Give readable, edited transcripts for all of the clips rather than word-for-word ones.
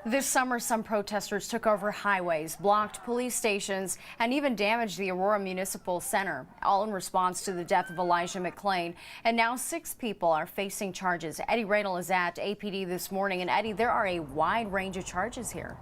This summer, some protesters took over highways, blocked police stations, and even damaged the Aurora Municipal Center, all in response to the death of Elijah McClain. And now 6 people are facing charges. Eddie Radel is at APD this morning. And Eddie, there are a wide range of charges here.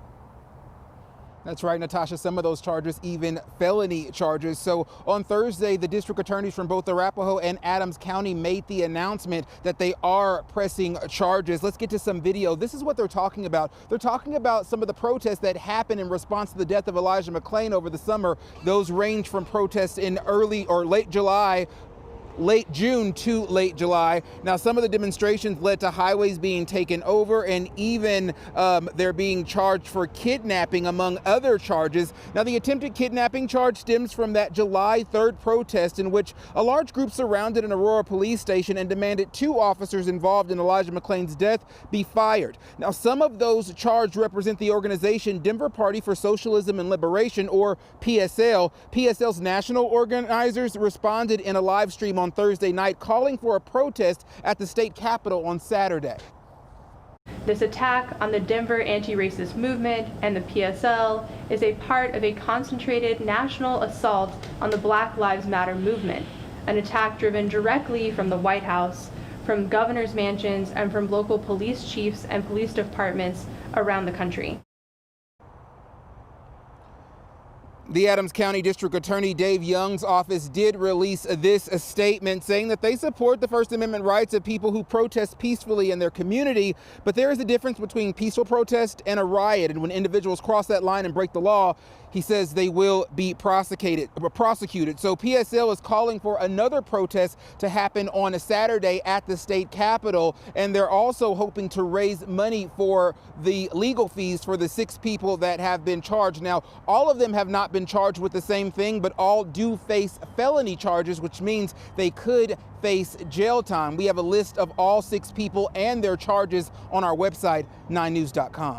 That's right, Natasha. Some of those charges, even felony charges. So on Thursday, the district attorneys from both Arapahoe and Adams County made the announcement that they are pressing charges. Let's get to some video. This is what they're talking about. They're talking about some of the protests that happened in response to the death of Elijah McClain over the summer. Those range from protests in early or late July, late June to late July. Now, some of the demonstrations led to highways being taken over, and even they're being charged for kidnapping, among other charges. Now, the attempted kidnapping charge stems from that July 3rd protest in which a large group surrounded an Aurora police station and demanded 2 officers involved in Elijah McClain's death be fired. Now, some of those charged represent the organization Denver Party for Socialism and Liberation, or PSL. PSL's national organizers responded in a live stream on Thursday night, calling for a protest at the state capitol on Saturday. This attack on the Denver anti-racist movement and the PSL is a part of a concentrated national assault on the Black Lives Matter movement, an attack driven directly from the White House, from governors' mansions, and from local police chiefs and police departments around the country. The Adams County District Attorney Dave Young's office did release this statement saying that they support the First Amendment rights of people who protest peacefully in their community, but there is a difference between peaceful protest and a riot, and when individuals cross that line and break the law, he says they will be prosecuted. So PSL is calling for another protest to happen on a Saturday at the state capitol, and they're also hoping to raise money for the legal fees for the 6 people that have been charged. Now, all of them have not been charged with the same thing, but all do face felony charges, which means they could face jail time. We have a list of all 6 people and their charges on our website, 9news.com.